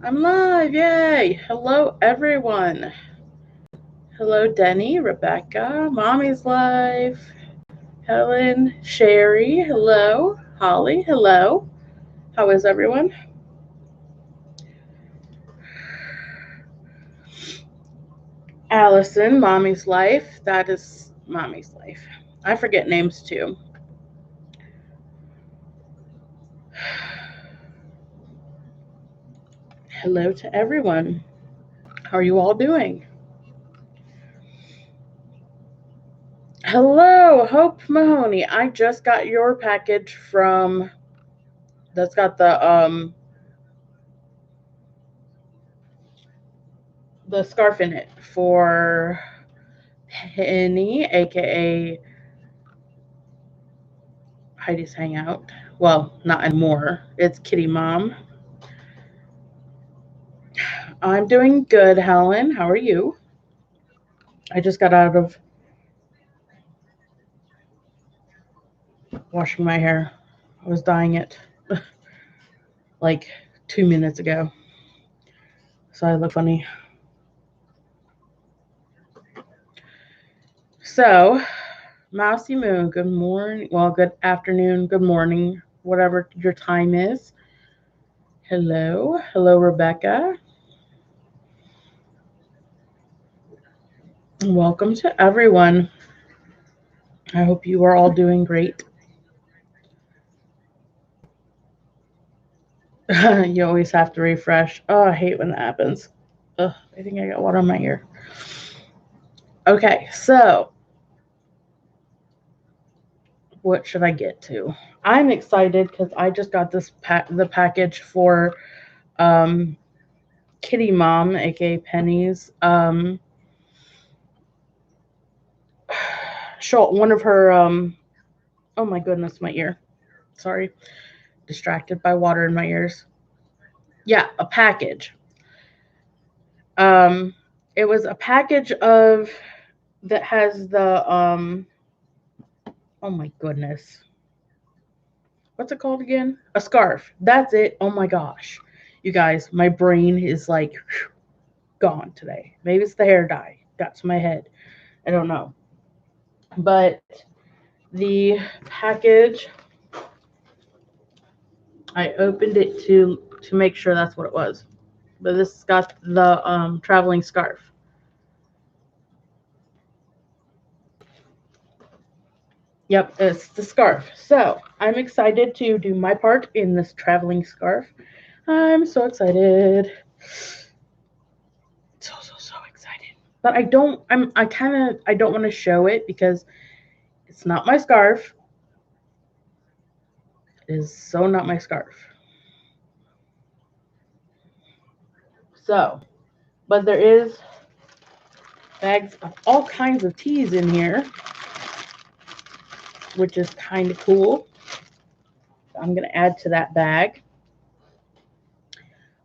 I'm live, yay! Hello, everyone. Hello, Denny, Rebecca, Mommy's live, Helen, Sherry, hello, Holly, hello. How is everyone? Allison, Mommy's life. That is Mommy's life. I forget names too. Hello to everyone. How are you all doing? Hello, Hope Mahoney. I just got your package from that's got the scarf in it for Penny, aka Heidi's Hangout. Well, not anymore. It's Kitty Mom. I'm doing good, Helen. How are you? I just got out of washing my hair. I was dyeing it like 2 minutes ago. So I look funny. So, Mousy Moo, good morning. Well, good afternoon, good morning, whatever your time is. Hello. Hello, Rebecca. Welcome to everyone. I hope you are all doing great. You always have to refresh. Oh, I hate when that happens. Ugh, I think I got water on my ear. Okay, so what should I get to? I'm excited because I just got the package for um, Kitty Mom, aka Penny's. One of her. Oh my goodness, my ear. Sorry, distracted by water in my ears. Yeah, a package. Um, it was a package of that has the oh my goodness. What's it called again? A scarf. That's it. Oh my gosh. You guys, my brain is like gone today. Maybe it's the hair dye got to my head. I don't know. But the package, I opened it to make sure that's what it was. But this got the traveling scarf. Yep, it's the scarf. So I'm excited to do my part in this traveling scarf. I'm so excited. So excited. But I don't want to show it because it's not my scarf. It is so not my scarf. So, but there is bags of all kinds of teas in here, which is kind of cool. I'm going to add to that bag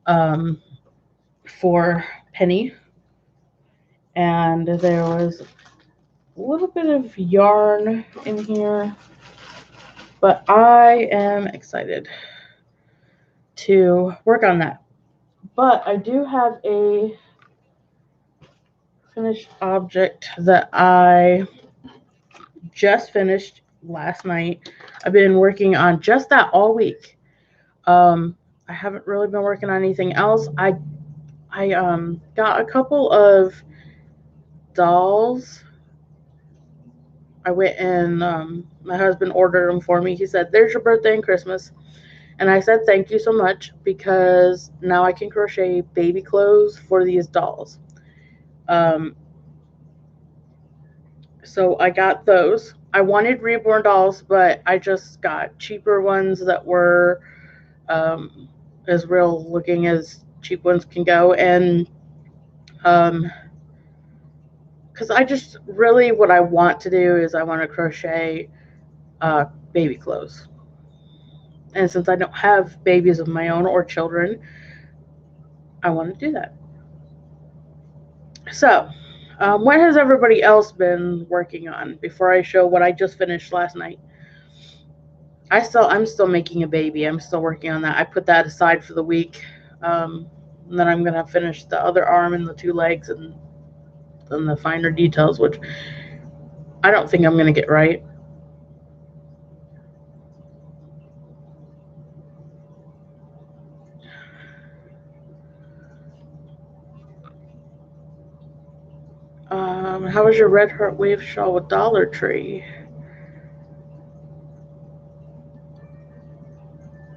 um, for Penny. And there was a little bit of yarn in here, but I am excited to work on that. But I do have a finished object that I just finished last night. I've been working on just that all week. I haven't really been working on anything else. I got a couple of dolls. I went and my husband ordered them for me. He said, "There's your birthday and Christmas." And I said, "Thank you so much because now I can crochet baby clothes for these dolls." Um, so I got those. I wanted reborn dolls, but I just got cheaper ones that were um, as real looking as cheap ones can go. And because I just really what I want to do is I want to crochet uh, baby clothes. And since I don't have babies of my own or children, I want to do that. So, what has everybody else been working on before I show what I just finished last night? I'm still making a baby. I'm still working on that. I put that aside for the week. Um, And then I'm going to finish the other arm and the 2 legs and the finer details, which I don't think I'm going to get right. How was your Red Heart Wave shawl with Dollar Tree?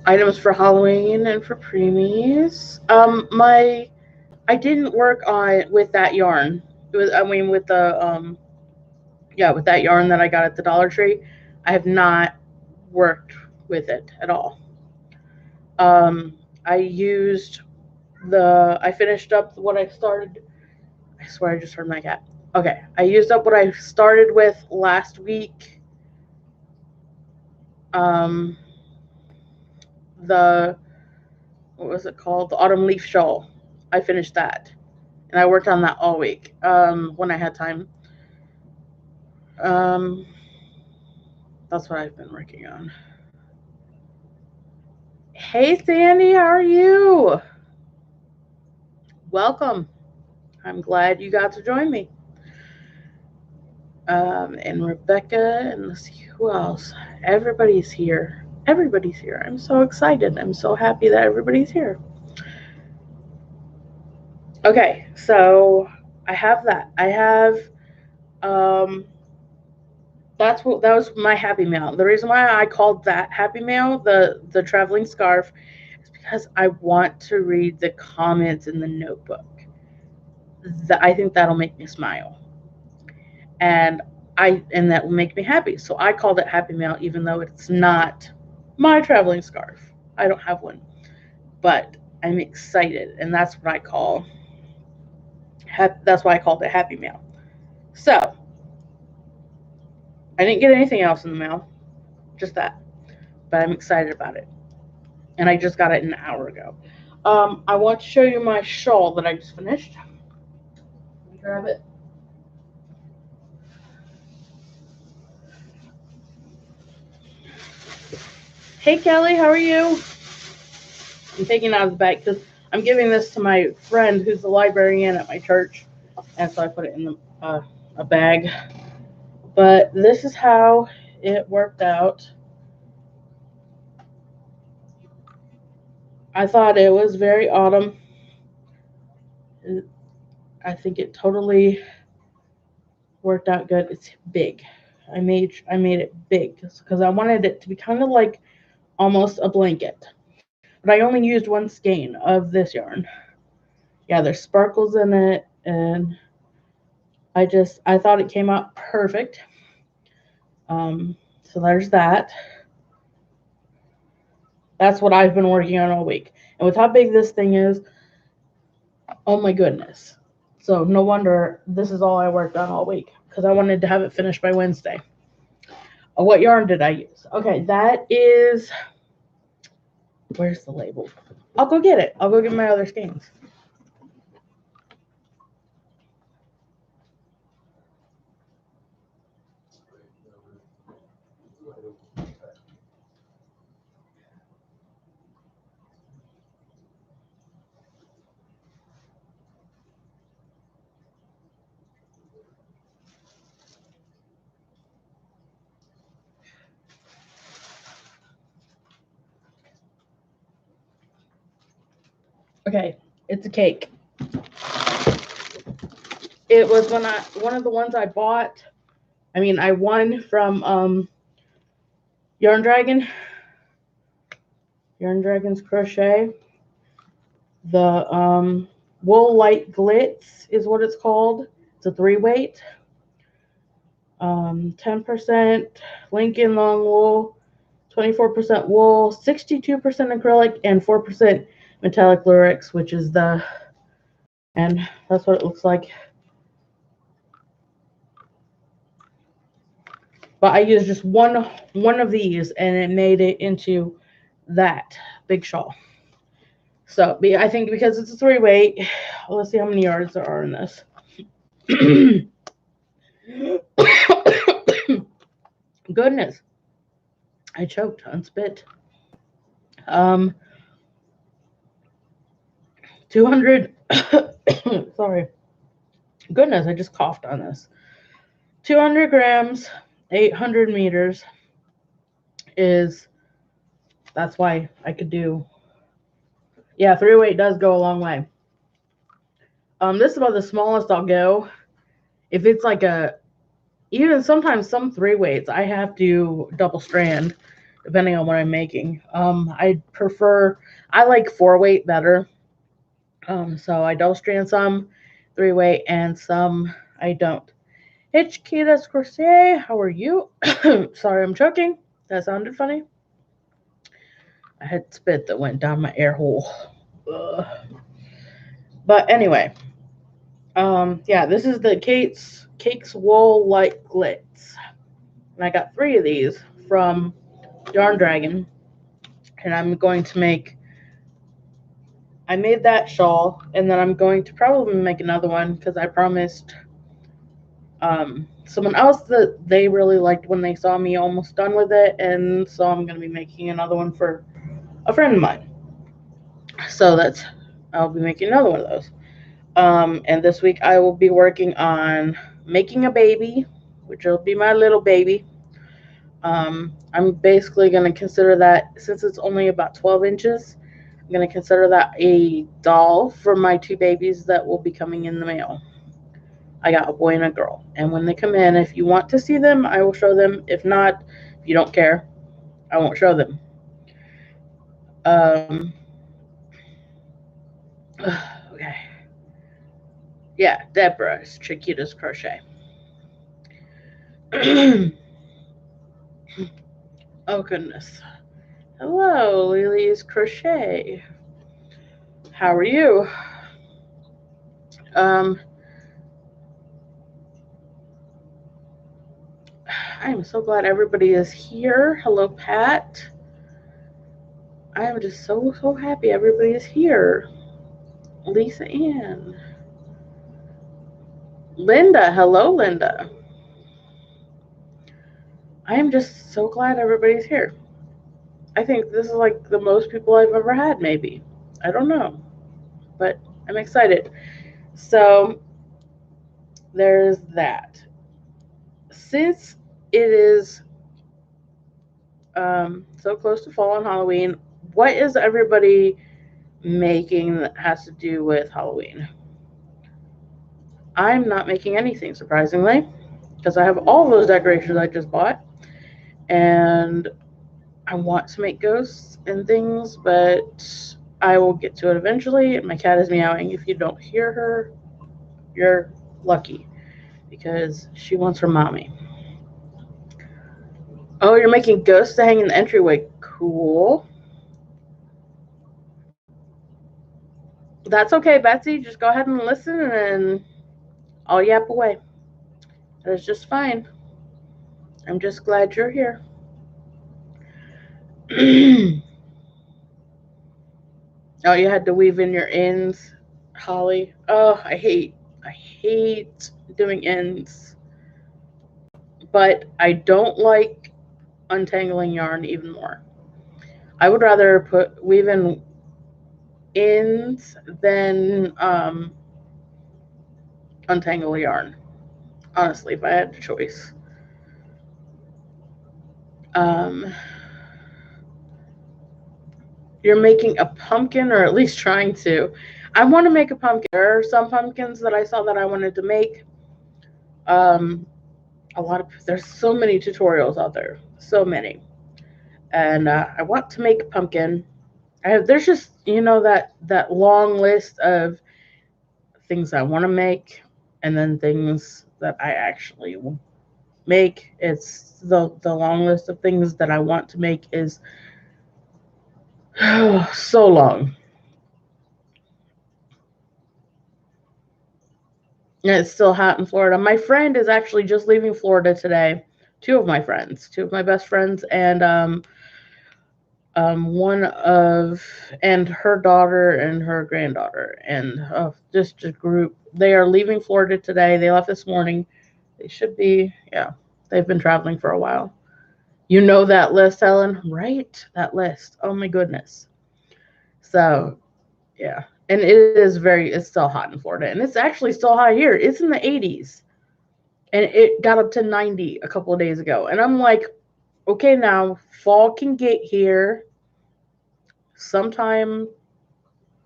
Items for Halloween and for preemies. I didn't work on with that yarn. It was, I mean, with the with that yarn that I got at the Dollar Tree. I have not worked with it at all. I used I finished up what I started. I swear I just heard my cat. Okay, I used up what I started with last week. The what was it called? The autumn leaf shawl. I finished that, and I worked on that all week when I had time. That's what I've been working on. Hey Sandy, how are you? Welcome. I'm glad you got to join me. And Rebecca, and let's see who else. Everybody's here. Everybody's here. I'm so excited. I'm so happy that everybody's here. Okay, so I have that. I have that was my happy mail. The reason why I called that happy mail the traveling scarf is because I want to read the comments in the notebook. I think that'll make me smile. And that will make me happy. So I called it happy mail, even though it's not my traveling scarf. I don't have one, but I'm excited, and that's what I call. That's why I called it happy mail. So I didn't get anything else in the mail, just that, but I'm excited about it, and I just got it an hour ago. I want to show you my shawl that I just finished. Let me grab it. Hey Kelly, how are you? I'm taking it out of the bag because I'm giving this to my friend who's the librarian at my church, and so I put it in a bag. But this is how it worked out. I thought it was very autumn. I think it totally worked out good. It's big. I made it big because I wanted it to be kind of like almost a blanket. But I only used one skein of this yarn. Yeah, there's sparkles in it, and I thought it came out perfect. So there's that. That's what I've been working on all week. And with how big this thing is, oh my goodness. So no wonder this is all I worked on all week because I wanted to have it finished by Wednesday. What yarn did I use? Okay, that is, where's the label? I'll go get it. I'll go get my other skeins. Okay, it's a cake. It was one of the ones I bought. I mean, I won from Yarn Dragon's Crochet. The Wool Light Glitz is what it's called. It's a 3-weight. 10% Lincoln long wool, 24% wool, 62% acrylic, and 4% metallic lurex, which is and that's what it looks like. But I used just one of these, and it made it into that big shawl. So I think because it's a 3-weight, let's see how many yards there are in this. Goodness, I choked on spit. 200, sorry, goodness, I just coughed on this. 200 grams, 800 meters is, that's why I could do, yeah, 3-weight does go a long way. This is about the smallest I'll go. If it's like even sometimes some 3-weights, I have to double strand depending on what I'm making. I like 4-weight better. So I double strand some 3-weight and some I don't. Hey, Chiquitas Crochet, how are you? Sorry, I'm choking. That sounded funny. I had spit that went down my air hole. Ugh. But anyway, yeah, this is the Cakes Wool Light Glitz. And I got 3 of these from Yarn Dragon. And I made that shawl, and then I'm going to probably make another one because I promised someone else that they really liked when they saw me almost done with it, and so I'm going to be making another one for a friend of mine. So I'll be making another one of those. And this week I will be working on making a baby, which will be my little baby. I'm basically going to consider that, since it's only about 12 inches, I'm going to consider that a doll for my 2 babies that will be coming in the mail. I got a boy and a girl. And when they come in, if you want to see them, I will show them. If not, if you don't care, I won't show them. Okay. Yeah, Deborah's Chiquita's Crochet. Oh, goodness. Hello, Lily's Crochet. How are you? I am so glad everybody is here. Hello, Pat. I am just so happy everybody is here. Lisa Ann. Linda. Hello, Linda. I am just so glad everybody's here. I think this is like the most people I've ever had, maybe. I don't know. But I'm excited. So there's that. Since it is so close to fall and Halloween, what is everybody making that has to do with Halloween? I'm not making anything, surprisingly, because I have all those decorations I just bought, and I want to make ghosts and things, but I will get to it eventually. My cat is meowing. If you don't hear her, you're lucky, because she wants her mommy. Oh, you're making ghosts to hang in the entryway. Cool. That's okay, Betsy. Just go ahead and listen, and I'll yap away. That is just fine. I'm just glad you're here. Oh, you had to weave in your ends, Holly. Oh, I hate doing ends. But I don't like untangling yarn even more. I would rather weave in ends than untangle yarn. Honestly, if I had the choice. You're making a pumpkin, or at least trying to. I want to make a pumpkin. There are some pumpkins that I saw that I wanted to make. There's so many tutorials out there, so many, and I want to make a pumpkin. There's just that long list of things I want to make, and then things that I actually will make. It's the long list of things that I want to make is so long. And it's still hot in Florida. My friend is actually just leaving Florida today. 2 of my best friends, and and her daughter and her granddaughter, and just a group. They are leaving Florida today. They left this morning. They should be, yeah. They've been traveling for a while. You know that list, Helen, right? That list. Oh my goodness. So, yeah. And it's still hot in Florida. And it's actually still hot here. It's in the 80s. And it got up to 90 a couple of days ago. And I'm like, okay, now fall can get here sometime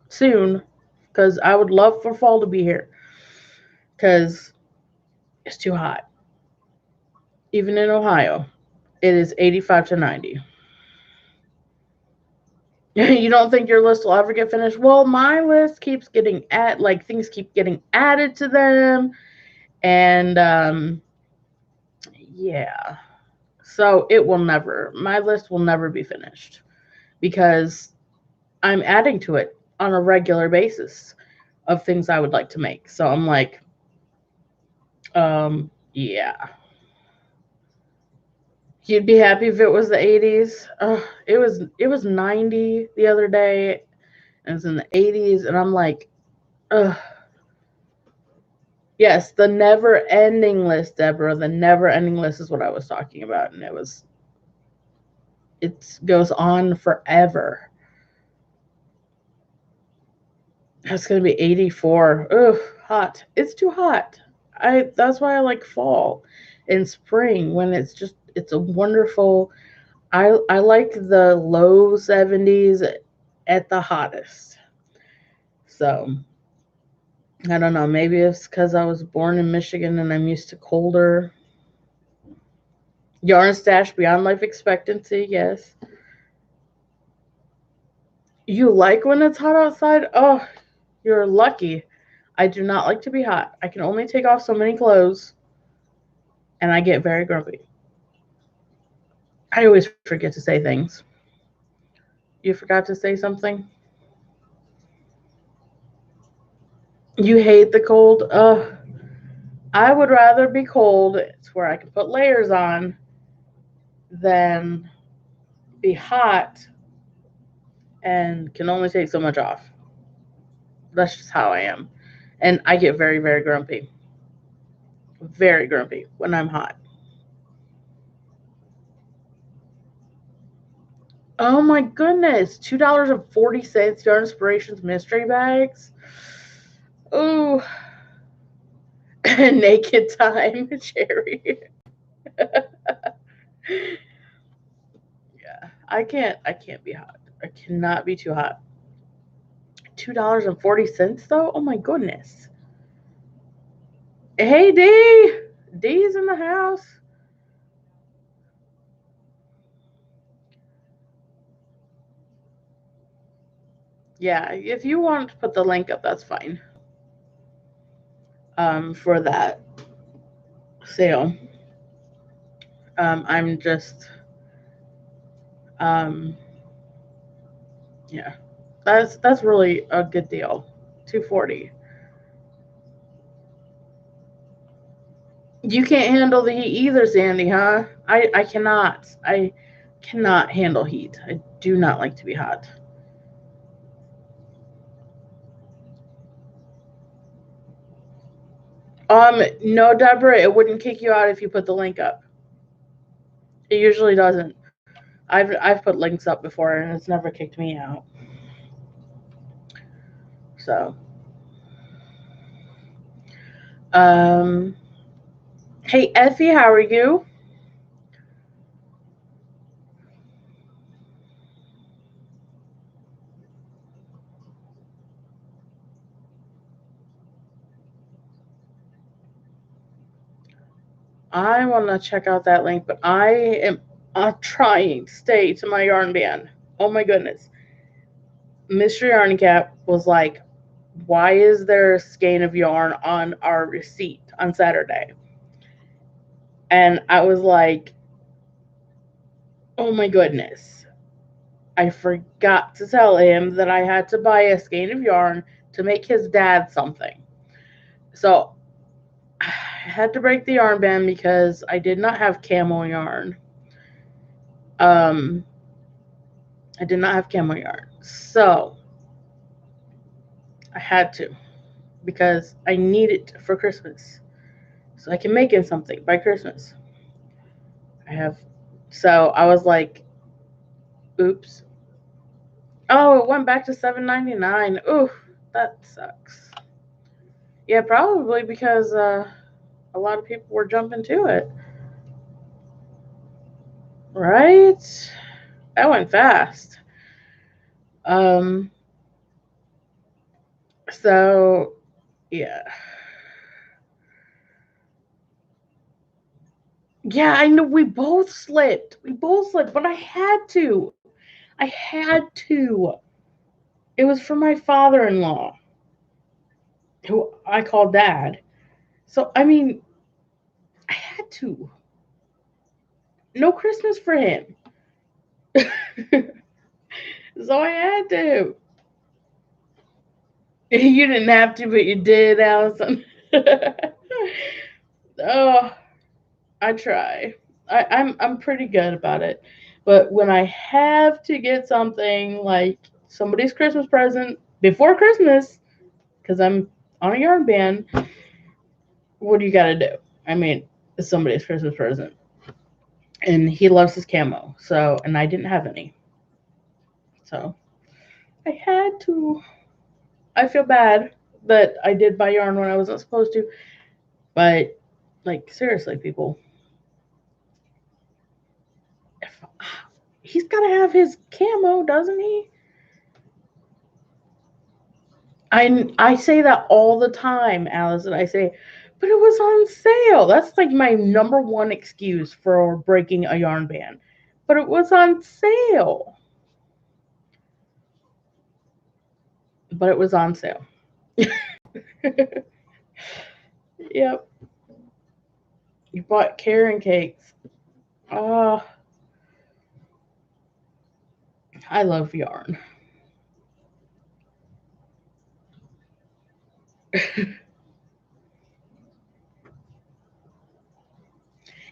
soon because I would love for fall to be here because it's too hot. Even in Ohio, it is 85 to 90. You don't think your list will ever get finished? Well, my list keeps getting things keep getting added to them, and yeah. So my list will never be finished because I'm adding to it on a regular basis of things I would like to make. So I'm like, yeah. You'd be happy if it was the 80s. It was 90 the other day, and it's in the 80s, and I'm like, ugh. Yes, the never-ending list, Deborah. The never-ending list is what I was talking about, and it goes on forever. It's gonna be 84. Ugh, hot. It's too hot. That's why I like fall and spring when it's a wonderful. I like the low 70s at the hottest. So I don't know. Maybe it's because I was born in Michigan and I'm used to colder. Yarn stash beyond life expectancy. Yes. You like when it's hot outside? Oh, you're lucky. I do not like to be hot. I can only take off so many clothes and I get very grumpy. I always forget to say things. You forgot to say something? You hate the cold? Ugh. I would rather be cold. It's where I can put layers on than be hot and can only take so much off. That's just how I am. And I get very, very grumpy. Very grumpy when I'm hot. Oh my goodness. $2.40 Yarn Inspirations mystery bags. Ooh. Naked time, Cherry. Yeah. I can't be hot. I cannot be too hot. $2.40 though? Oh my goodness. Hey D. D's in the house. Yeah, if you want to put the link up, that's fine. For that sale. I'm just um yeah. That's really a good deal. 240. You can't handle the heat either, Sandy, huh? I cannot. I cannot handle heat. I do not like to be hot. No, Deborah, it wouldn't kick you out if you put the link up. It usually doesn't. I've put links up before and it's never kicked me out. So, um, hey Effie, how are you? I want to check out that link, but I am trying to stay to my yarn band. Oh my goodness. Mr. Yarny Cat was like, why is there a skein of yarn on our receipt on Saturday? And I was like, oh my goodness. I forgot to tell him that I had to buy a skein of yarn to make his dad something. So I had to break the yarn band because I did not have camo yarn. Um, I did not have camo yarn. So I had to because I need it for Christmas. So I can make him something by Christmas. I have so I was like, oops. Oh, it went back to $7.99. Oof. That sucks. Yeah, probably because a lot of people were jumping to it. Right? That went fast. Um, so yeah. Yeah, I know we both slipped. We both slipped, but I had to. I had to. It was for my father-in-law, who I call dad. So I mean, I had to. No Christmas for him. So I had to. You didn't have to, but you did, Allison. Oh, I try. I'm pretty good about it. But when I have to get something like somebody's Christmas present before Christmas, because I'm on a yarn ban, what do you got to do? I mean, it's somebody's Christmas present. And he loves his camo. So, and I didn't have any. So I had to. I feel bad that I did buy yarn when I wasn't supposed to. But, like, seriously, people, if, he's got to have his camo, doesn't he? I say that all the time, Allison. I say, but it was on sale. That's like my number one excuse for breaking a yarn ban. But it was on sale. But it was on sale. Yep. You bought Karen cakes. Oh, I love yarn.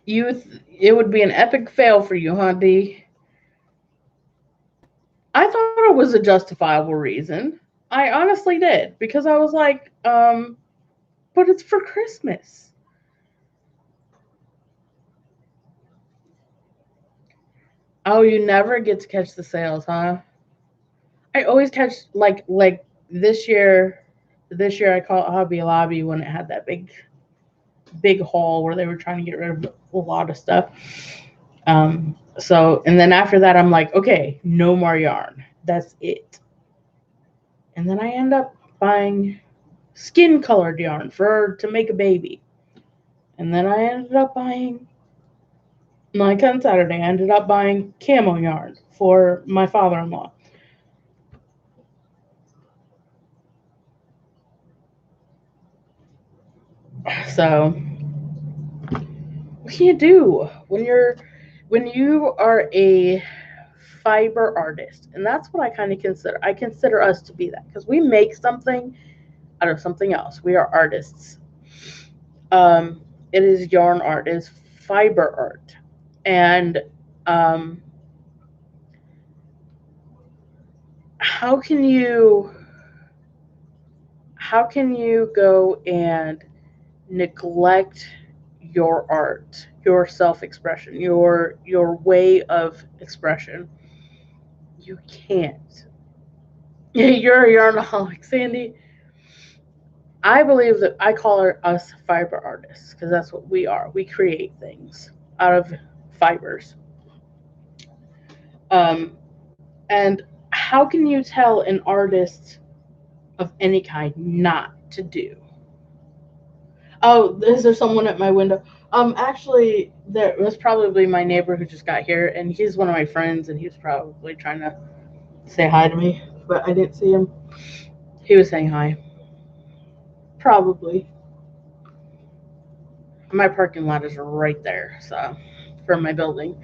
It would be an epic fail for you, huh, D? I thought it was a justifiable reason. I honestly did because I was like, but it's for Christmas. Oh, you never get to catch the sales, huh? I always catch like this year. This year I caught Hobby Lobby when it had that big haul where they were trying to get rid of a lot of stuff. So and then after that I'm like, okay, no more yarn. That's it. And then I end up buying skin colored yarn for to make a baby. And then I ended up buying like on Saturday, I ended up buying camo yarn for my father-in-law. So what can you do when you are a fiber artist? And that's what I kind of consider. I consider us to be that because we make something out of something else. We are artists. Um, it is yarn art, it is fiber art, and um, how can you how can you go and neglect your art, your self-expression, your way of expression? You can't. You're a yarnaholic, Sandy. I believe that I call us fiber artists because that's what we are. We create things out of fibers. Um, and how can you tell an artist of any kind not to do? Oh, is there someone at my window? Actually, there was probably my neighbor who just got here, and he's one of my friends, and he's probably trying to say hi to me, but I didn't see him. He was saying hi. Probably. My parking lot is right there, so from my building.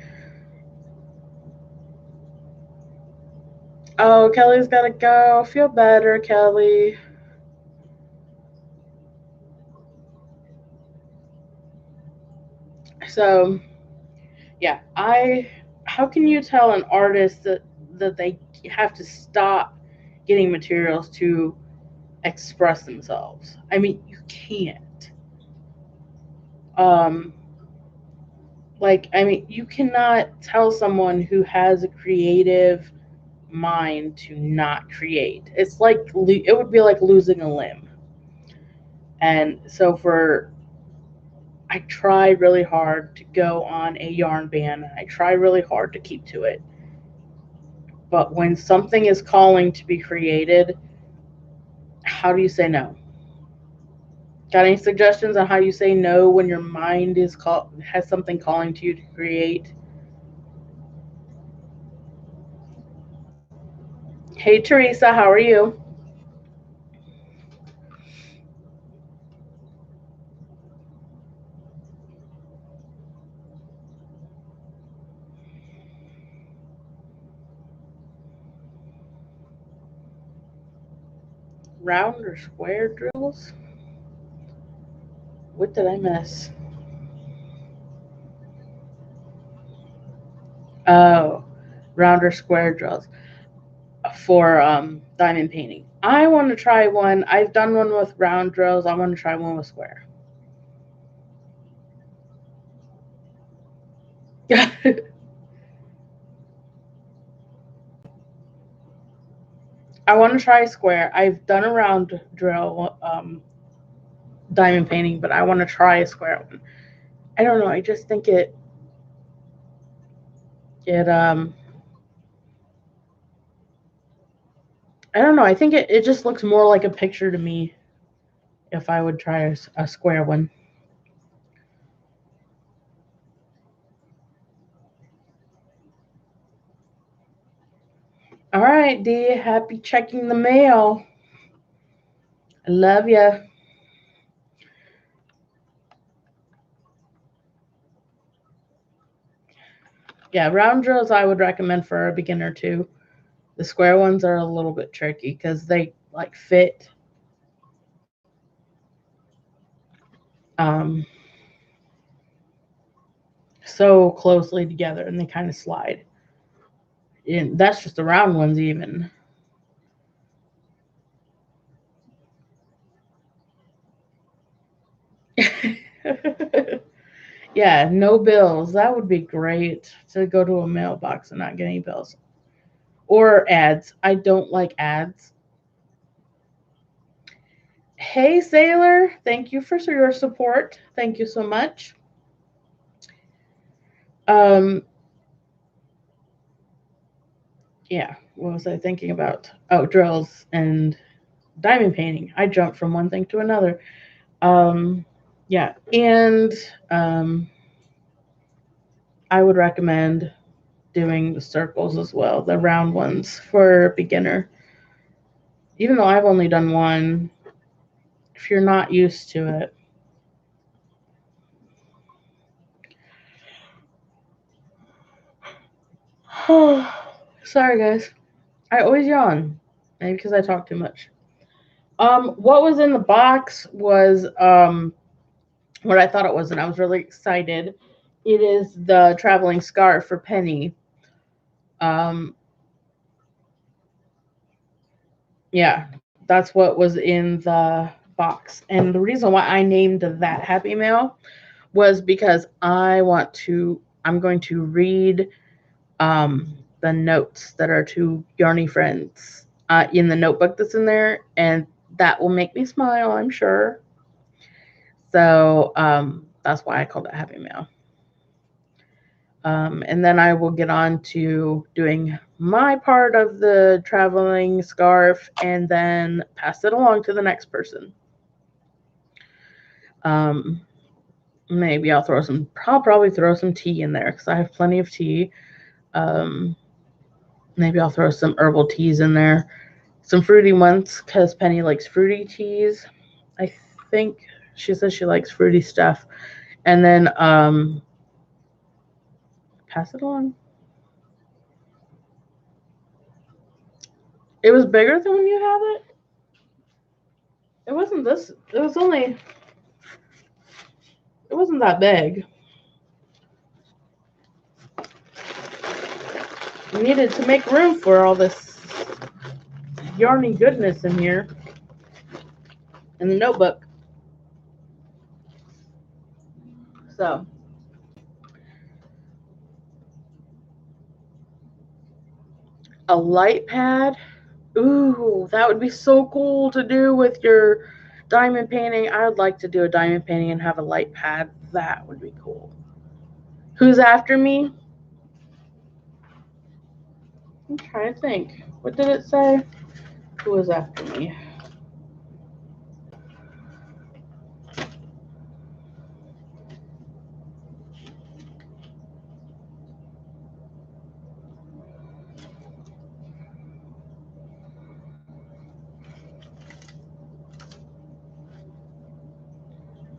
Oh, Kelly's gotta go. Feel better, Kelly. So, yeah, I. How can you tell an artist that they have to stop getting materials to express themselves? I mean, you can't. Um, like, I mean, you cannot tell someone who has a creative mind to not create. It's like it would be like losing a limb. And so I try really hard to go on a yarn ban, and I try really hard to keep to it. But when something is calling to be created, how do you say no? Got any suggestions on how you say no when your mind has something calling to you to create? Hey Teresa, how are you? Round or square drills? What did I miss? Oh, round or square drills for diamond painting. I want to try one. I've done one with round drills. I want to try one with square. I want to try square. I've done a round drill diamond painting, but I want to try a square one. I don't know. I just think it I don't know. I think it just looks more like a picture to me if I would try a square one. All right, D. Happy checking the mail. I love ya. Yeah, round drills I would recommend for a beginner too. The square ones are a little bit tricky because they like fit um, so closely together and they kind of slide. And that's just the round ones even. Yeah, no bills. That would be great to go to a mailbox and not get any bills. Or ads. I don't like ads. Hey, Sailor. Thank you for your support. Thank you so much. Um, yeah, what was I thinking about? Oh, drills and diamond painting. I jumped from one thing to another. Yeah, and I would recommend doing the circles as well, the round ones for a beginner. Even though I've only done one, if you're not used to it. Sorry, guys. I always yawn. Maybe because I talk too much. What was in the box was what I thought it was, and I was really excited. It is the traveling scarf for Penny. Um, yeah, that's what was in the box. And the reason why I named that Happy Mail was because I'm going to read the notes that are to Yarny friends in the notebook that's in there, and that will make me smile, I'm sure. So that's why I called it Happy Mail. And then I will get on to doing my part of the traveling scarf and then pass it along to the next person. Maybe I'll probably throw some tea in there because I have plenty of tea. Maybe I'll throw some herbal teas in there, some fruity ones because Penny likes fruity teas. I think she says she likes fruity stuff. And then pass it along. It was bigger than when you had it? It wasn't this. It wasn't that big. We needed to make room for all this yarny goodness in here in the notebook. So, A light pad. Ooh, that would be so cool to do with your diamond painting. I would like to do a diamond painting and have a light pad. That would be cool. Who's after me? I'm trying to think. What did it say? Who was after me?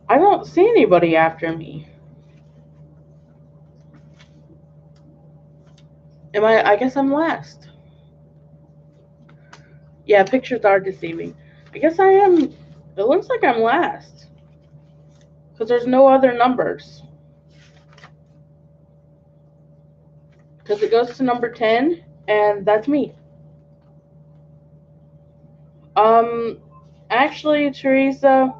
I don't see anybody after me. I guess I'm last. Yeah, pictures are deceiving. I guess I am. It looks like I'm last. Because there's no other numbers. Because it goes to number 10, and that's me. Um, Actually, Teresa,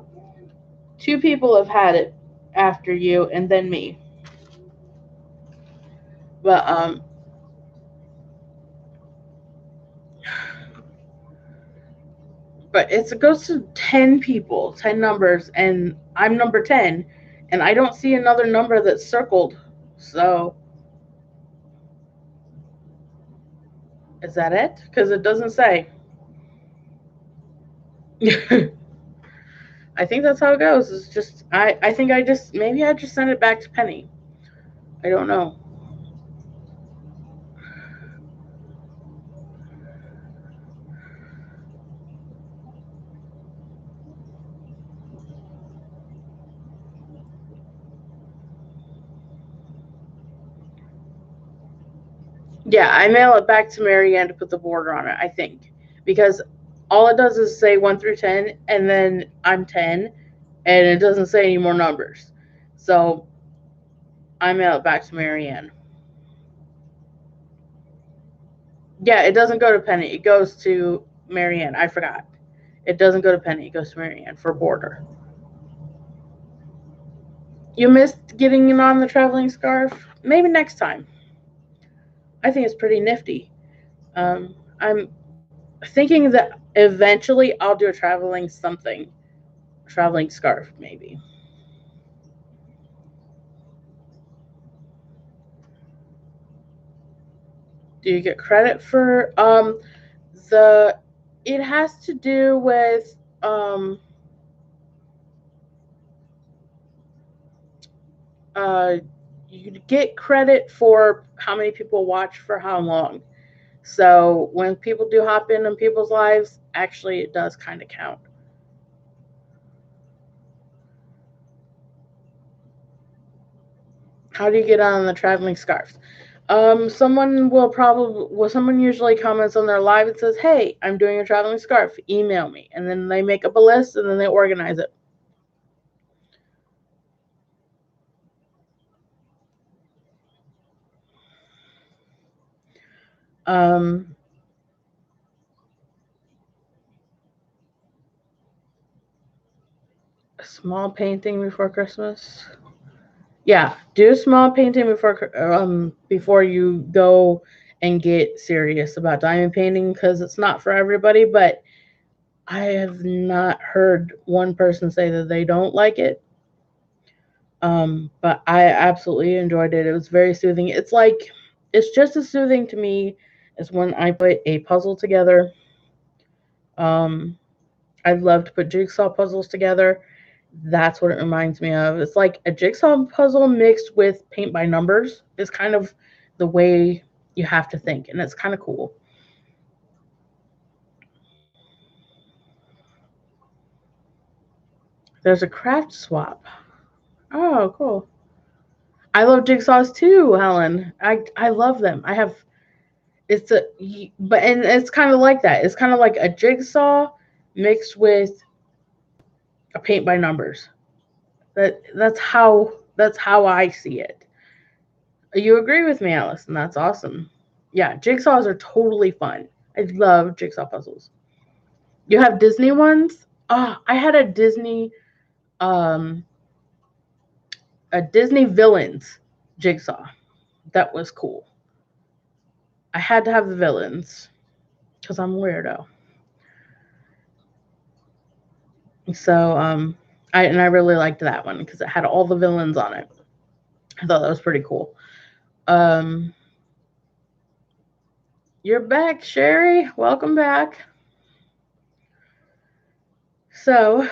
two people have had it after you, and then me. But it goes to 10 people, 10 numbers, and I'm number 10, and I don't see another number that's circled. So, is that it? Because it doesn't say. I think that's how it goes. It's just I think maybe I just sent it back to Penny. I don't know. Yeah, I mail it back to Marianne to put the border on it, I think. Because all it does is say 1 through 10, and then I'm 10, and it doesn't say any more numbers. So I mail it back to Marianne. Yeah, it doesn't go to Penny. It goes to Marianne. I forgot. It doesn't go to Penny. It goes to Marianne for border. You missed getting it on the traveling scarf? Maybe next time. I think it's pretty nifty. I'm thinking that eventually I'll do a traveling something, traveling scarf maybe. Do you get credit for the? It has to do with uh you get credit for how many people watch for how long. So when people do hop in people's lives, actually it does kind of count. How do you get on the traveling scarves? Someone usually comments on their live and says, "Hey, I'm doing a traveling scarf. Email me," and then they make up a list and then they organize it. Um, a small painting before Christmas. Yeah, do a small painting before you go and get serious about diamond painting because it's not for everybody. But I have not heard one person say that they don't like it. But I absolutely enjoyed it. It was very soothing. It's just as soothing to me as when I put a puzzle together. Um, I love to put jigsaw puzzles together. That's what it reminds me of. It's like a jigsaw puzzle mixed with paint by numbers is kind of the way you have to think, and it's kind of cool. There's a craft swap. Oh, cool. I love jigsaws too, Helen. I love them. I have it's a but and it's kind of like that. It's kind of like a jigsaw mixed with a paint by numbers. That's how I see it. You agree with me, Allison? That's awesome. Yeah, jigsaws are totally fun. I love jigsaw puzzles. You have Disney ones? Oh, I had um a Disney villains jigsaw. That was cool. I had to have the villains because I'm a weirdo. So I really liked that one because it had all the villains on it. I thought that was pretty cool. Um, you're back, Sherry. Welcome back. So,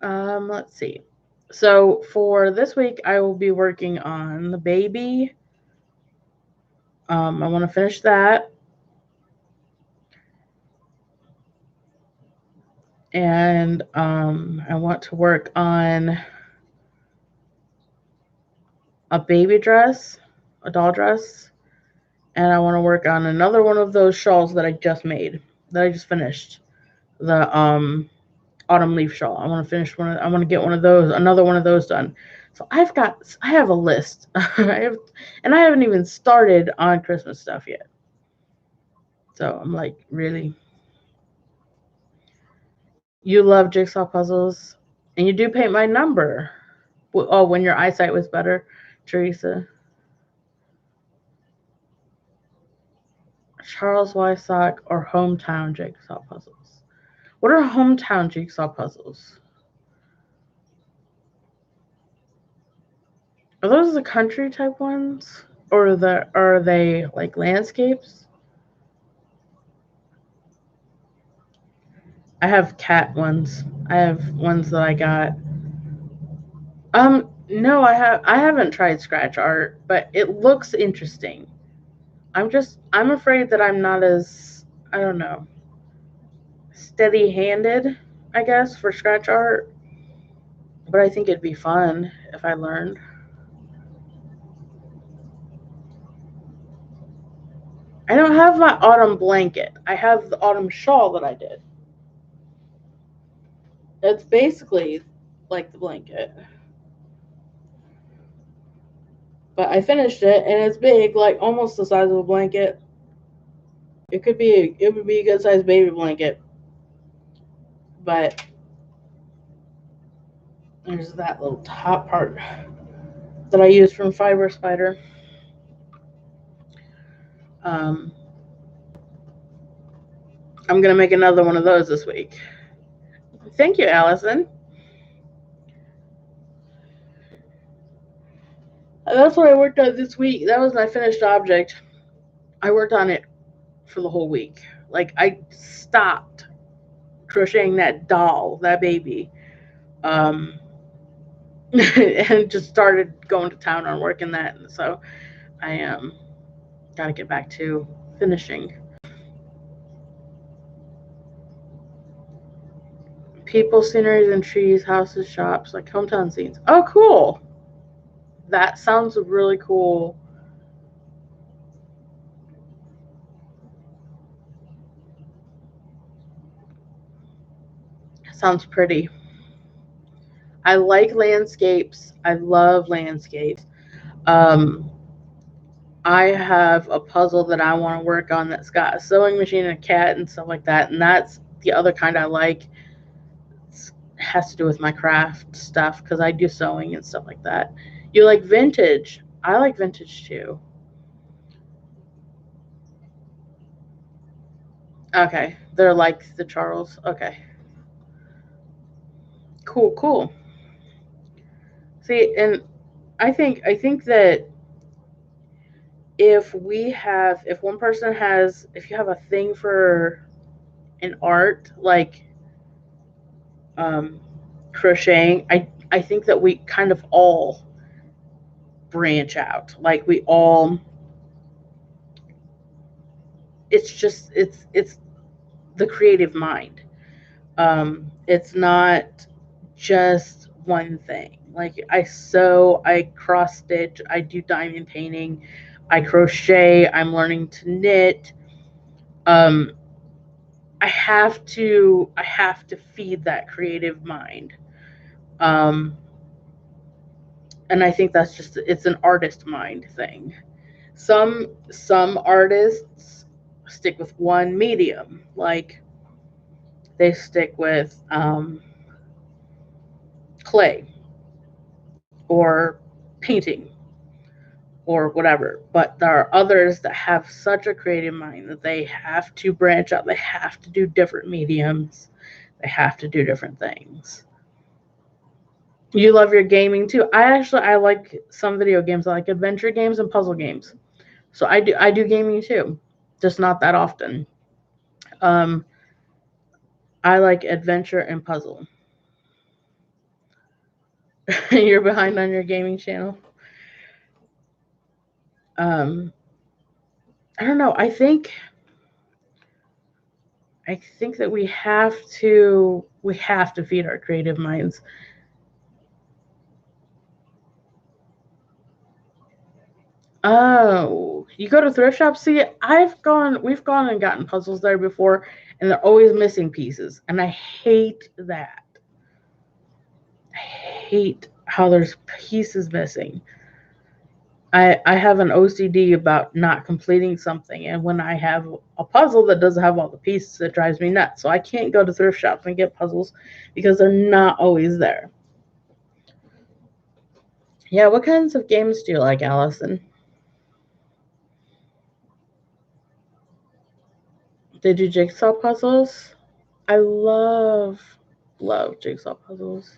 let's see. So for this week, I will be working on the baby. I want to finish that. And I want to work on a baby dress, a doll dress, and I want to work on another one of those shawls that I just made, that I just finished. The autumn leaf shawl. I want to finish one. I want to get one of those, another one of those done. So I have a list. And I haven't even started on Christmas stuff yet. So I'm like, really? You love jigsaw puzzles, and you do paint my number. Oh, when your eyesight was better, Teresa. Charles Wysock or hometown jigsaw puzzles. What are hometown jigsaw puzzles? Are those the country type ones, or are they like landscapes? I have cat ones. I have ones that I got. No, I haven't tried scratch art, but it looks interesting. I'm afraid that I'm not as, I don't know, steady-handed, I guess, for scratch art, but I think it'd be fun if I learned. I don't have my autumn blanket. I have the autumn shawl that I did. It's basically like the blanket. But I finished it and it's big, like almost the size of a blanket. It would be a good sized baby blanket. But there's that little top part that I used from Fiber Spider. Um, I'm gonna make another one of those this week. Thank you, Allison. That's what I worked on this week. That was my finished object. I worked on it for the whole week. Like I stopped crocheting that doll, that baby, um, and just started going to town on working that. And so I got to get back to finishing. People, sceneries, and trees, houses, shops, like hometown scenes. Oh, cool. That sounds really cool. Sounds pretty. I like landscapes. I love landscapes. Um, I have a puzzle that I want to work on that's got a sewing machine and a cat and stuff like that. And that's the other kind I like. It has to do with my craft stuff because I do sewing and stuff like that. You like vintage? I like vintage too. Okay, they're like the Charles. Okay, cool, cool. See, and I think that if one person has, if you have a thing for an art like um, crocheting, I think that we kind of all branch out. Like we all, it's the creative mind. It's not just one thing. Like I sew, I cross stitch, I do diamond painting, I crochet, I'm learning to knit. Um, I have to feed that creative mind. Um, and I think that's just it's an artist mind thing. Some artists stick with one medium, like they stick with clay or painting or whatever. But there are others that have such a creative mind that they have to branch out. They have to do different mediums. They have to do different things. You love your gaming too. I like some video games. I like adventure games and puzzle games. So I do gaming too, just not that often. Um, I like adventure and puzzle. You're behind on your gaming channel. Um, I don't know. I think that we have to feed our creative minds. Oh, you go to thrift shops? See, we've gone and gotten puzzles there before, and they're always missing pieces, and I hate that. I hate how there's pieces missing. I have an OCD about not completing something, and when I have a puzzle that doesn't have all the pieces, it drives me nuts. So I can't go to thrift shops and get puzzles because they're not always there. Yeah, what kinds of games do you like, Allison? Did you jigsaw puzzles? I love jigsaw puzzles.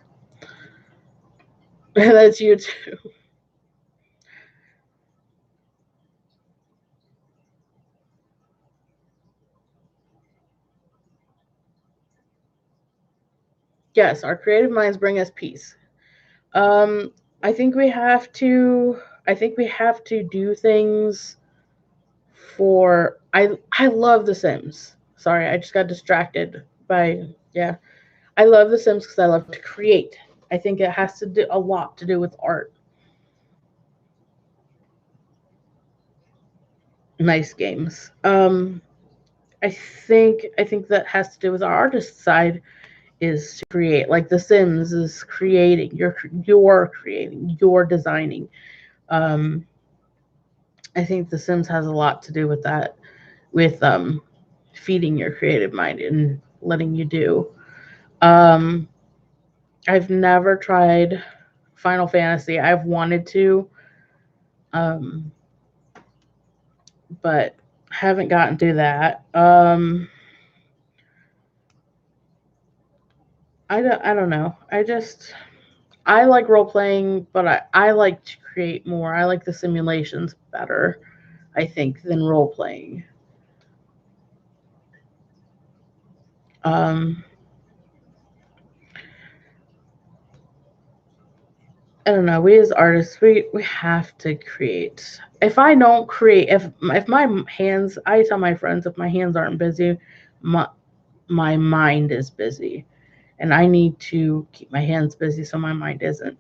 That's you too. Yes, our creative minds bring us peace. Um, I think we have to. I think we have to do things for. I love The Sims. Sorry, I just got distracted by yeah. I love The Sims because I love to create. I think it has to do a lot to do with art. Nice games. I think that has to do with our artist side is to create. Like The Sims is creating. You're creating. You're designing. Um, I think The Sims has a lot to do with that, with feeding your creative mind and letting you do. Um, I've never tried Final Fantasy. I've wanted to, um, but haven't gotten to that. I don't know. I like role playing, but I like to create more. I like the simulations better, I think, than role playing. Um, I don't know. We as artists, we have to create. If I don't create, if my hands, I tell my friends, if my hands aren't busy, my my mind is busy, and I need to keep my hands busy so my mind isn't.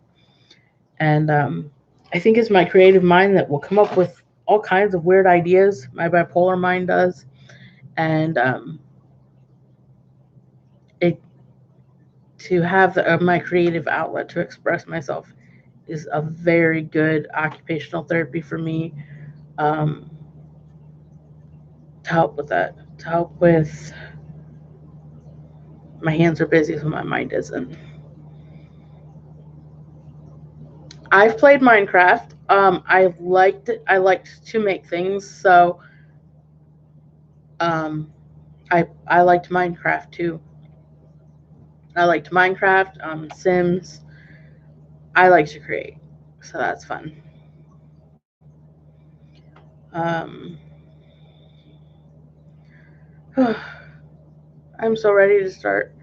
And I think it's my creative mind that will come up with all kinds of weird ideas. My bipolar mind does, and it to have my creative outlet to express myself is a very good occupational therapy for me. Um, to help with that, to help with my hands are busy so my mind isn't. I've played Minecraft. I liked to make things, so I liked Minecraft too. I liked Minecraft, Sims. I like to create, so that's fun. Um, I'm so ready to start.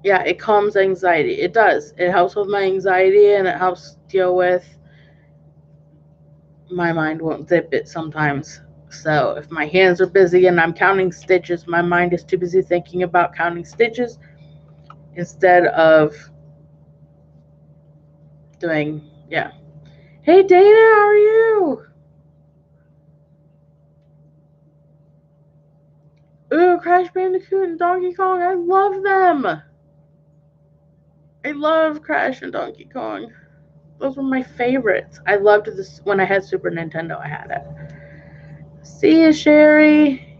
Yeah, it calms anxiety. It does. It helps with my anxiety and it helps deal with my mind won't zip it sometimes. So if my hands are busy and I'm counting stitches, my mind is too busy thinking about counting stitches instead of doing, yeah. Hey Dana, how are you? Ooh, Crash Bandicoot and Donkey Kong, I love them. I love Crash and Donkey Kong. Those were my favorites. I loved this when I had Super Nintendo. I had it. See you, Sherry.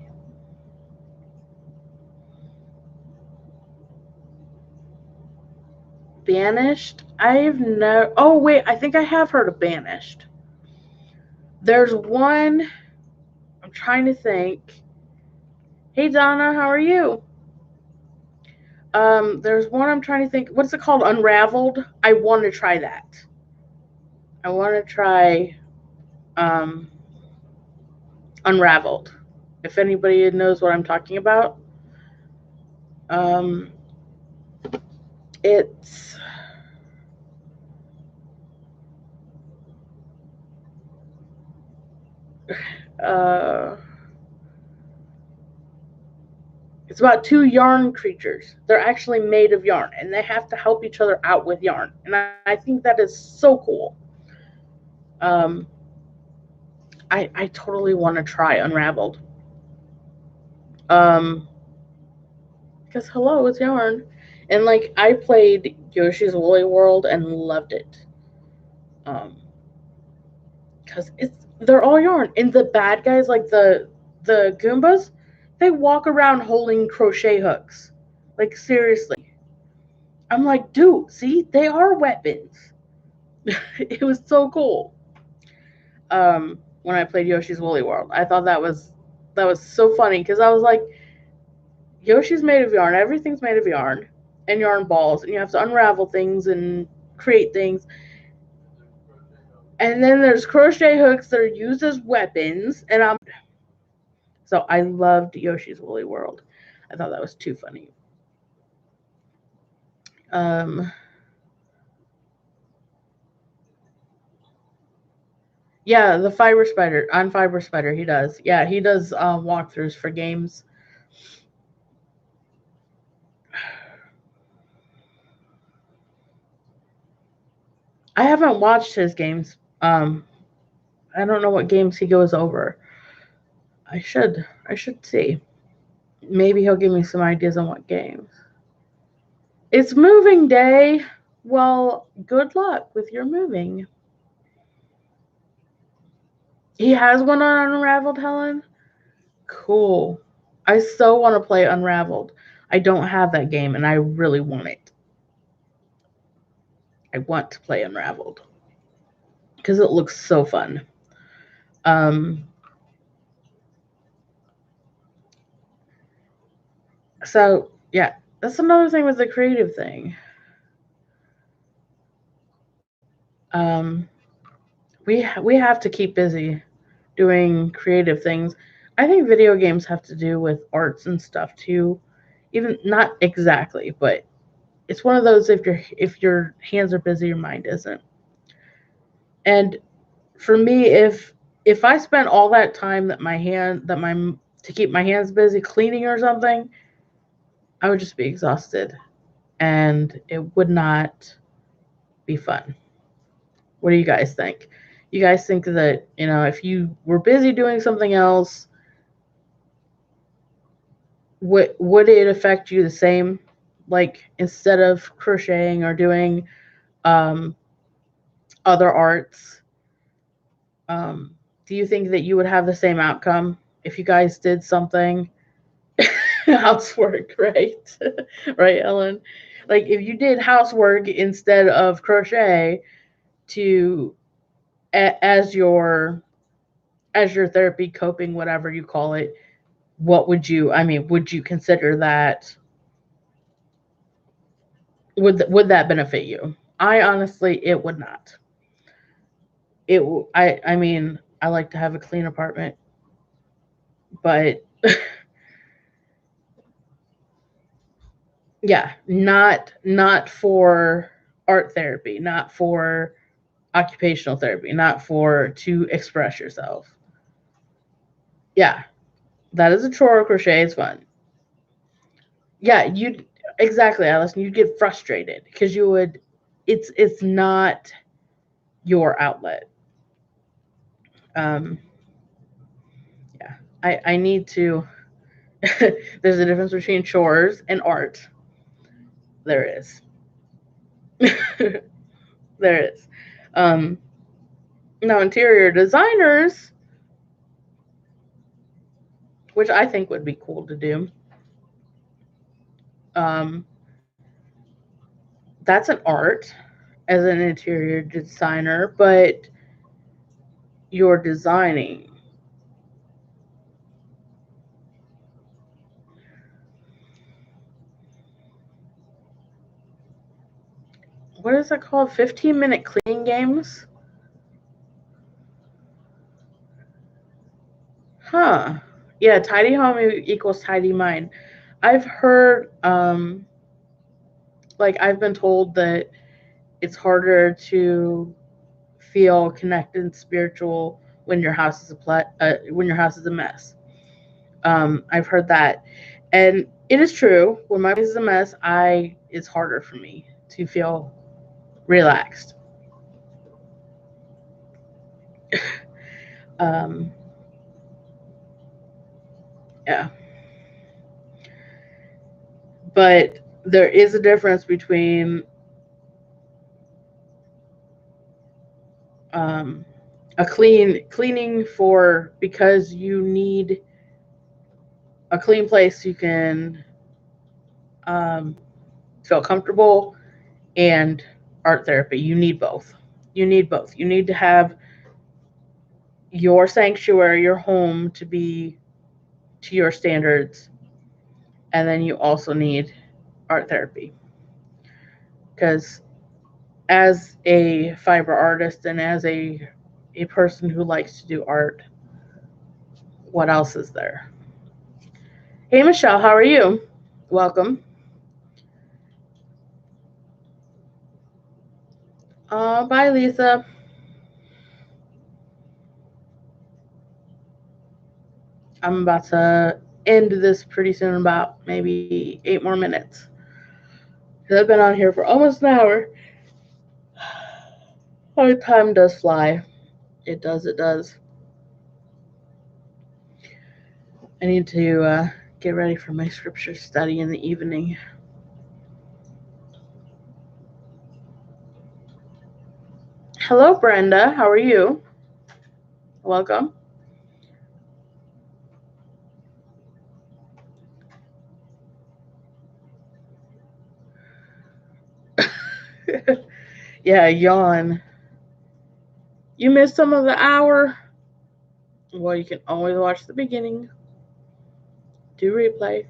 Banished. I've never. Oh wait, I think I have heard of Banished. There's one, I'm trying to think. Hey Donna, how are you? There's one I'm trying to think. What's it called? Unraveled. I want to try that. I want to try um, Unraveled. If anybody knows what I'm talking about, um, it's uh, it's about two yarn creatures. They're actually made of yarn, and they have to help each other out with yarn. And I think that is so cool. Um, I totally want to try Unraveled. Um, because hello, it's yarn, and like I played Yoshi's Woolly World and loved it. Um, because they're all yarn, and the bad guys like the Goombas, they walk around holding crochet hooks. Like seriously, I'm like, dude, see, they are weapons. It was so cool. When I played Yoshi's Woolly World, I thought that was so funny because I was like, Yoshi's made of yarn, everything's made of yarn and yarn balls, and you have to unravel things and create things. And then there's crochet hooks that are used as weapons, and so I loved Yoshi's Woolly World. I thought that was too funny. Um, yeah, the Fiber Spider on Fiber Spider, he does. Yeah, he does walkthroughs for games. I haven't watched his games. I don't know what games he goes over. I should see. Maybe he'll give me some ideas on what games. It's moving day. Well, good luck with your moving. He has one on Unraveled, Helen. Cool. I so want to play Unraveled. I don't have that game and I really want it. I want to play Unraveled because it looks so fun. Um, so yeah, that's another thing with the creative thing. Um, we have to keep busy doing creative things. I think video games have to do with arts and stuff too. Even not exactly, but it's one of those if your hands are busy, your mind isn't. And for me, if I spent all that time to keep my hands busy cleaning or something, I would just be exhausted and it would not be fun. What do you guys think? You guys think that, if you were busy doing something else, would it affect you the same? Like instead of crocheting or doing um, other arts, um, do you think that you would have the same outcome if you guys did something housework, right? Right, Ellen? Like if you did housework instead of crochet to as your therapy coping whatever you call it, what would you consider that would that benefit you? I honestly it would not. I like to have a clean apartment, but yeah, not for art therapy, not for occupational therapy, not for to express yourself. Yeah, that is a chore. Crochet is fun. Yeah, you exactly, Allison. You'd get frustrated because you would. It's not your outlet. Um, yeah, I need to. There's a difference between chores and art. There is. There is. Um, Now, interior designers, which I think would be cool to do, um, that's an art as an interior designer, but you're designing. What is it called? 15-minute cleaning games? Huh. Yeah, tidy home equals tidy mind. I've heard, like, I've been told that it's harder to feel connected and spiritual when your house is when your house is a mess. I've heard that, and it is true. When my place is a mess, it's harder for me to feel relaxed. um, yeah, but there is a difference between um, a cleaning for because you need a clean place you can um, feel comfortable, and art therapy. You need both. You need both. You need to have your sanctuary, your home, to be to your standards, and then you also need art therapy, because as a fiber artist and as a person who likes to do art, what else is there? Hey Michelle, how are you? Welcome. Bye Lisa. I'm about to end this pretty soon, about maybe 8 more minutes. I've been on here for almost an hour. Oh, time does fly. It does, it does. I need to get ready for my scripture study in the evening. Hello, Brenda. How are you? Welcome. Yeah, yawn. You missed some of the hour? Well, you can always watch the beginning. Do replay.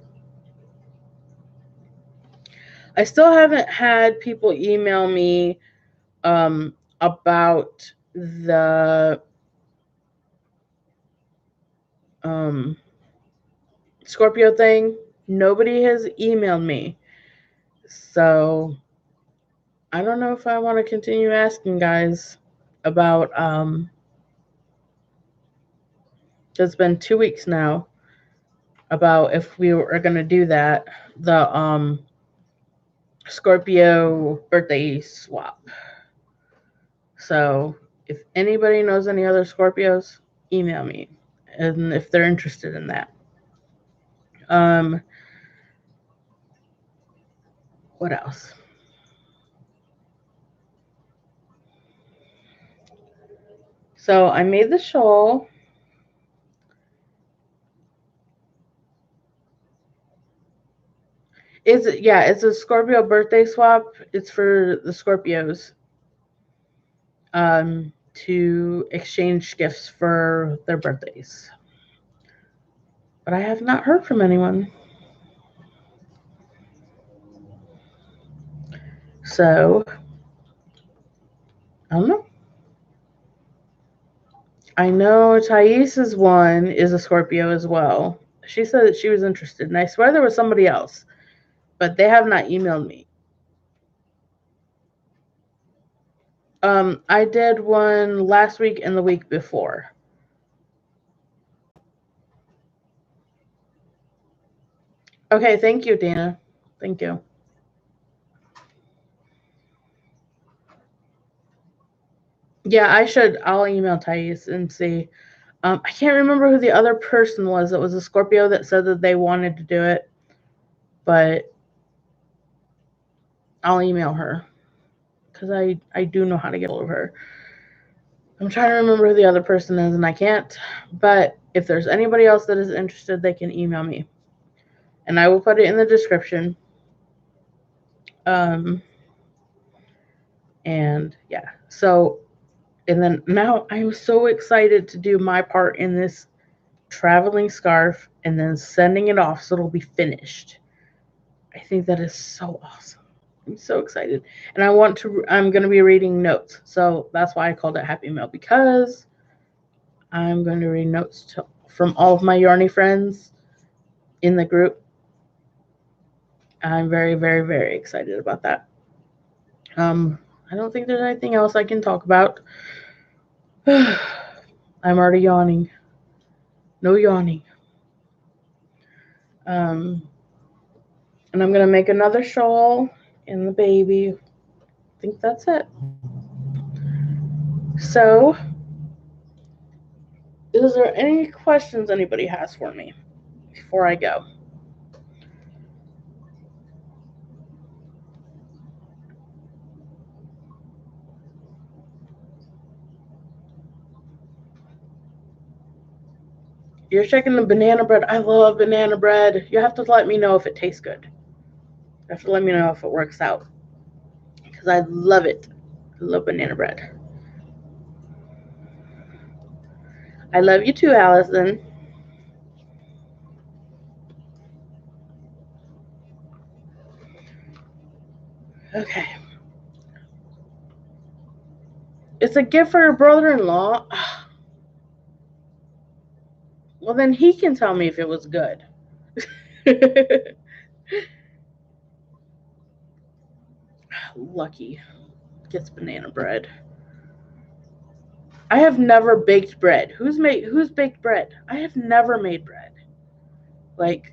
I still haven't had people email me about the um, Scorpio thing. Nobody has emailed me. So I don't know if I want to continue asking guys about it's been 2 weeks now, about if we were going to do that, the Scorpio birthday swap. So if anybody knows any other Scorpios, email me, and if they're interested in that. Um, what else? So I made the shawl. It's a Scorpio birthday swap. It's for the Scorpios to exchange gifts for their birthdays. But I have not heard from anyone. So I don't know. I know Thais's one is a Scorpio as well. She said that she was interested, and I swear there was somebody else, but they have not emailed me. I did one last week and the week before. Okay, thank you, Dana. Thank you. Yeah, I'll email Thais and see. I can't remember who the other person was. It was a Scorpio that said that they wanted to do it, but I'll email her because I do know how to get hold of her. I'm trying to remember who the other person is, and I can't. But if there's anybody else that is interested, they can email me, and I will put it in the description. Um, and yeah, so And then now I'm so excited to do my part in this traveling scarf and then sending it off so it'll be finished. I think that is so awesome. I'm so excited. And I'm going to be reading notes. So that's why I called it Happy Mail, because I'm going to read notes from all of my Yarny friends in the group. I'm very, very, very excited about that. I don't think there's anything else I can talk about. I'm already yawning. No yawning. And I'm going to make another shawl and the baby. I think that's it. So, is there any questions anybody has for me before I go? You're checking the banana bread. I love banana bread. You have to let me know if it tastes good. You have to let me know if it works out, because I love it. I love banana bread. I love you too, Allison. Okay. It's a gift for your brother-in-law. Well, then he can tell me if it was good. Lucky gets banana bread. I have never baked bread. Who's baked bread? I have never made bread. Like,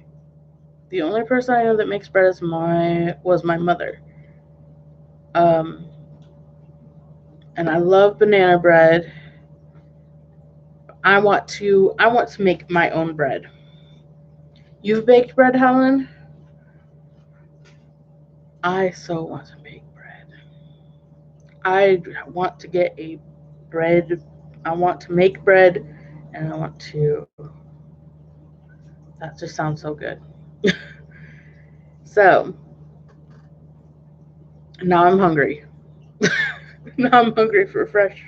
the only person I know that makes bread was my mother. And I love banana bread. I want to make my own bread. You've baked bread, Helen? I so want to bake bread. I want to get a bread. I want to make bread, and I want to. That just sounds so good. So now I'm hungry. Now I'm hungry for fresh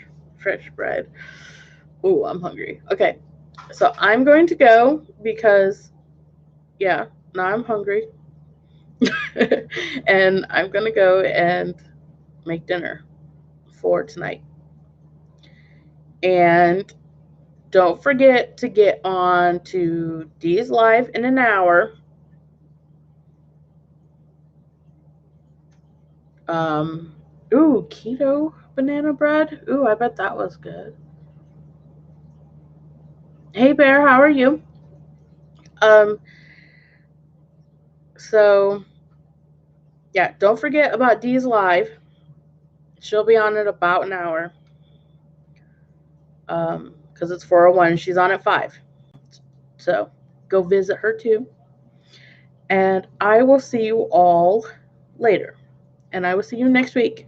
bread. Oh, I'm hungry. Okay, so I'm going to go because, yeah, now I'm hungry. And I'm going to go and make dinner for tonight. And don't forget to get on to Dee's Live in an hour. Ooh, keto banana bread. Ooh, I bet that was good. Hey, Bear, how are you? So, yeah, don't forget about Dee's Live. She'll be on at about an hour. Because it's 4:01. She's on at 5. So, go visit her too. And I will see you all later. And I will see you next week.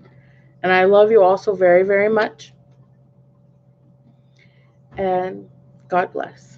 And I love you all so very, very much. And God bless.